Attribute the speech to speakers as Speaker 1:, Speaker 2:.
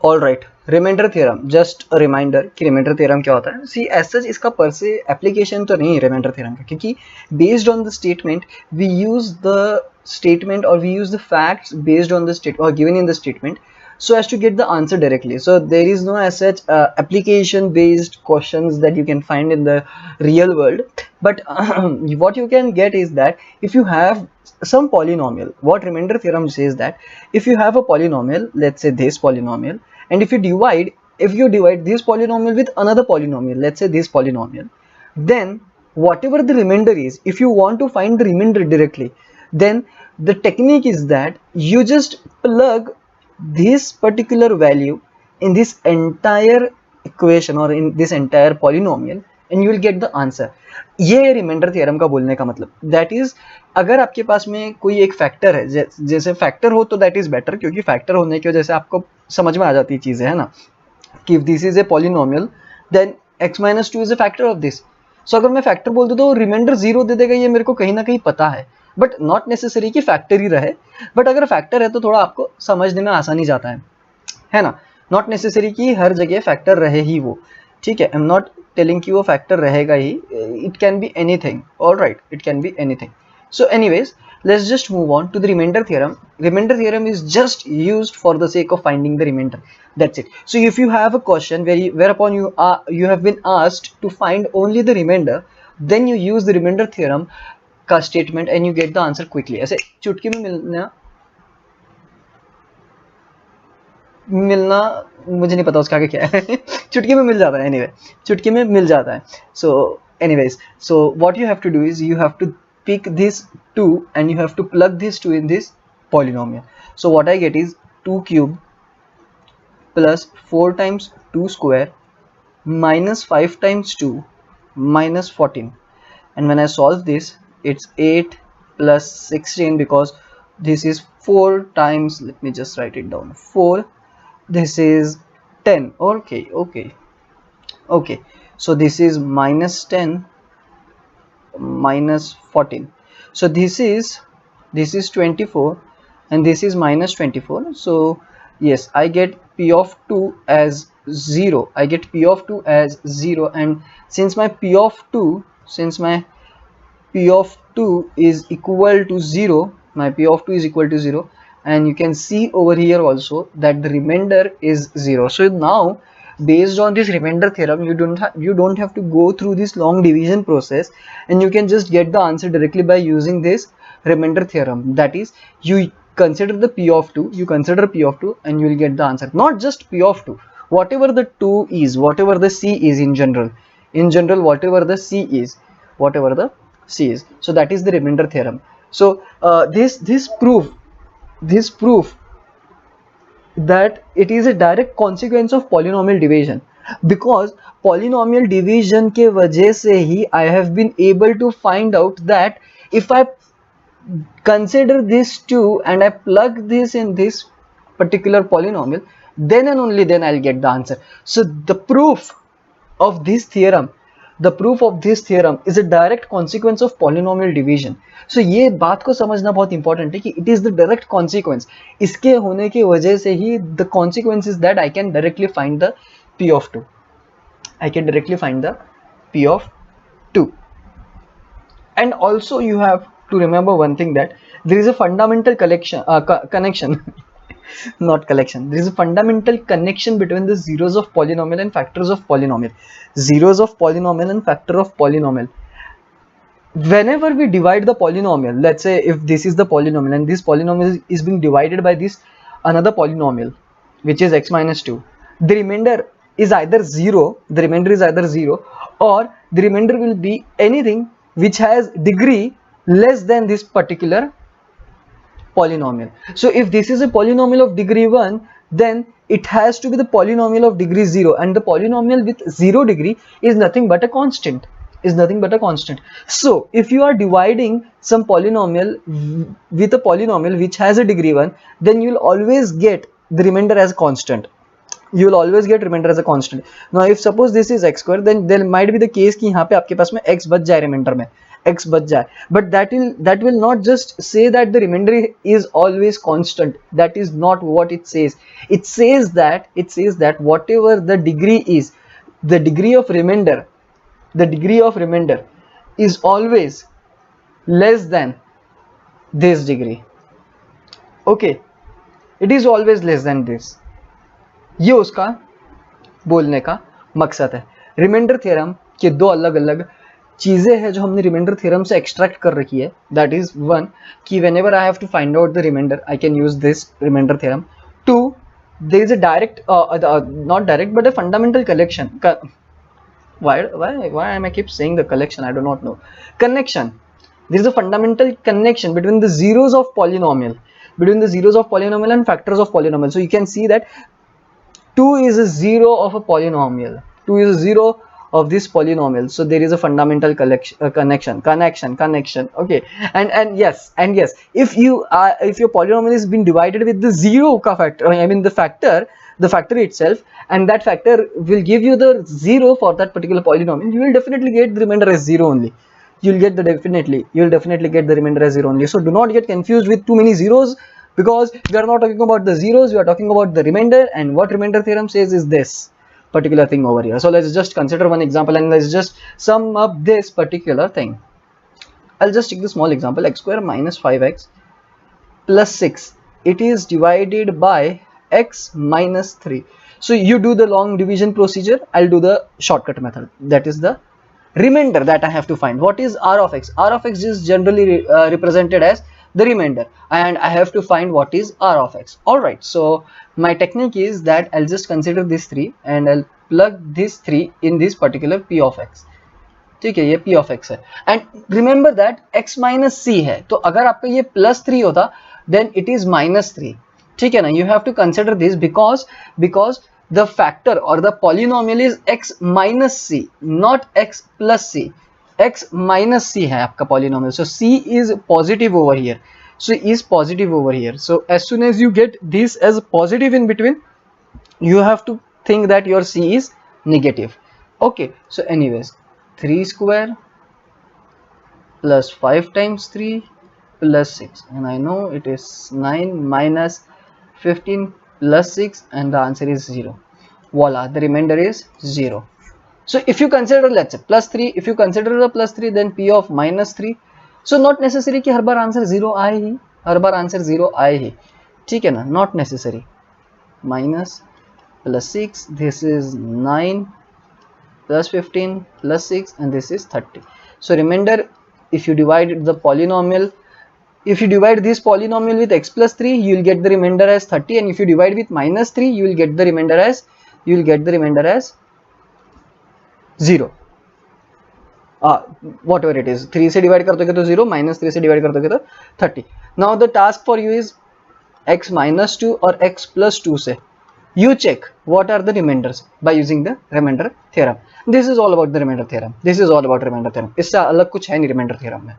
Speaker 1: All right, reminder theorem, just a reminder कि reminder theorem क्या होता है. सी एज सच इसका पर से एप्लीकेशन तो नहीं है रिमाइंडर थ्योरम का, क्योंकि based on the statement we use the statement or we use the facts based on the state or given in the statement so as to get the answer directly. So there is no as such application based questions that you can find in the real world, but what you can get is that if you have some polynomial, what remainder theorem says that if you have a polynomial, let's say this polynomial, and if you divide this polynomial with another polynomial, let's say this polynomial, then whatever the remainder is, if you want to find the remainder directly, then the technique is that you just plug this particular value in this entire equation or in this entire polynomial and you will get the answer. ये reminder theorem का बोलने का मतलब that is, अगर आपके पास में कोई एक फैक्टर है, जैसे फैक्टर हो तो दैट इज बेटर, क्योंकि फैक्टर होने की वजह से आपको समझ में आ जाती है चीजें, है ना, कि if this is a polynomial then x minus two is a factor of this. So अगर मैं फैक्टर बोल दूँ तो रिमाइंडर जीरो दे देगा, ये मेरे को कहीं ना कहीं पता है, बट नॉट नेसेसरी कि फैक्टर ही रहे, बट अगर फैक्टर है तो थोड़ा आपको समझने में आसानी जाता है ना. नॉट नेसेसरी कि हर जगह फैक्टर रहे ही वो, ठीक है. आई एम नॉट टेलिंग कि वो फैक्टर रहेगा ही, it can be anything, all right, it can be anything. So anyways, let's just move on to the remainder theorem. Remainder theorem is just used for the sake of finding the remainder. That's it. So if you have a question whereupon you have been asked to find only the remainder, then you use the remainder theorem का statement and you get the answer quickly. ऐसे चुटकी में मिलना मुझे नहीं पता उसका आगे क्या है चुटकी में मिल जाता है, anyway, चुटकी में मिल जाता है. So anyways, so what you have to do is you have to pick this 2 and you have to plug this 2 in this polynomial. So what I get is 2 cube plus 4 times 2 square minus 5 times 2 minus 14, and when I solve this it's 8 plus 16 because this is 4 times, let me just write it down, 4, this is 10, okay, so this is minus 10 minus 14, so this is 24 and this is minus 24. So yes, I get p of 2 as 0, I get p of 2 as 0, and since my p of 2 is equal to 0, my p of 2 is equal to 0, and you can see over here also that the remainder is 0. So now based on this remainder theorem you don't have to go through this long division process, and you can just get the answer directly by using this remainder theorem. That is, you consider the p of 2, and you will get the answer. Not just p of 2, whatever the 2 is, whatever the c is in general, whatever the c is, so that is the remainder theorem. So this proof that it is a direct consequence of polynomial division, because polynomial division के वजह से ही I have been able to find out that if I consider this 2 and I plug this in this particular polynomial, then and only then I'll get the answer. So the proof of this theorem is a direct consequence of polynomial division. So ये बात को समझना बहुत important है कि it is the direct consequence. इसके होने की वजह से ही the consequence is that I can directly find the p of 2. And also you have to remember one thing, that there is a fundamental connection not collection, there is a fundamental connection between the zeros of polynomial and factors of polynomial. Zeros of polynomial and factor of polynomial, whenever we divide the polynomial, let's say if this is the polynomial and this polynomial is being divided by this another polynomial which is x minus 2, the remainder is either 0, or the remainder will be anything which has degree less than this particular polynomial. So if this is a polynomial of degree 1, then it has to be the polynomial of degree 0, and the polynomial with 0 degree is nothing but a constant. So if you are dividing some polynomial with a polynomial which has a degree 1, then you will always get the remainder as constant. Now if suppose this is x square, then there might be the case कि यहाँ पे आपके पास में x बच जाए reminder में, x बच जाए, but that will not just say that the remainder is always constant. That is not what it says. It says that whatever the degree is, the degree of remainder is always less than this degree. Okay, it is always less than this. ये उसका बोलने का मकसद है. Remainder theorem के दो अलग अलग चीजें हैं जो हमने रिमाइंडर थ्योरम से एक्सट्रैक्ट कर रखी है. दैट इज वन, कि whenever I have to find out the reminder I can use this reminder theorem. Two, there is a direct, not direct but a fundamental collection. why am I keep saying the collection? I do not know. Connection. There is a fundamental connection between the zeros of polynomial, and factors of polynomial. So you can see that 2 is a zero of a polynomial. 2 is a zero of this polynomial. So there is a fundamental connection. Okay, and yes, if your polynomial is being divided with the zero ka factor, I mean the factor itself, and that factor will give you the zero for that particular polynomial, you will definitely get the remainder as zero only. You'll definitely get the remainder as zero only. So do not get confused with too many zeros, because we are not talking about the zeros, we are talking about the remainder. And what remainder theorem says is this particular thing over here. So let's just consider one example and let's just sum up this particular thing. I'll just take the small example. X square minus 5x plus 6, it is divided by x minus 3. So you do the long division procedure, I'll do the shortcut method. That is the remainder that I have to find. What is r of x? R of x is generally represented as the remainder, and I have to find what is r of x. Alright, so my technique is that I'll just consider this 3 and I'll plug this 3 in this particular p of x. ठीक है, ये p of x है. And remember that x minus c है, तो अगर आपका ये plus 3 होता then it is minus 3. ठीक है ना, you have to consider this because the factor or the polynomial is x minus c, not x plus c. x minus c है आपका polynomial, so c is positive over here. So as soon as you get this as positive in between, you have to think that your c is negative. Okay, so anyways, 3 square plus 5 times 3 plus 6, and I know it is 9 minus 15 plus 6, and the answer is 0. Voila, the remainder is 0. So if you consider, let's say plus 3, if you consider the plus 3, then p of minus 3. So not necessary कि हर बार answer 0 आए ही, ठीक है ना, not necessary. Minus plus 6, this is 9 plus 15 plus 6, and this is 30. So remainder, if you divide the polynomial, if you divide this polynomial with x plus 3, you will get the remainder as 30, and if you divide with minus 3, you will get the remainder as 0. Whatever it is, 3 से divide कर दोगे तो 0, minus 3 से divide कर दोगे तो 30. Now the task for you is x minus 2 or x plus 2 से you check what are the remainders by using the remainder theorem. This is all about the remainder theorem. इससे अलग कुछ है नहीं remainder theorem में.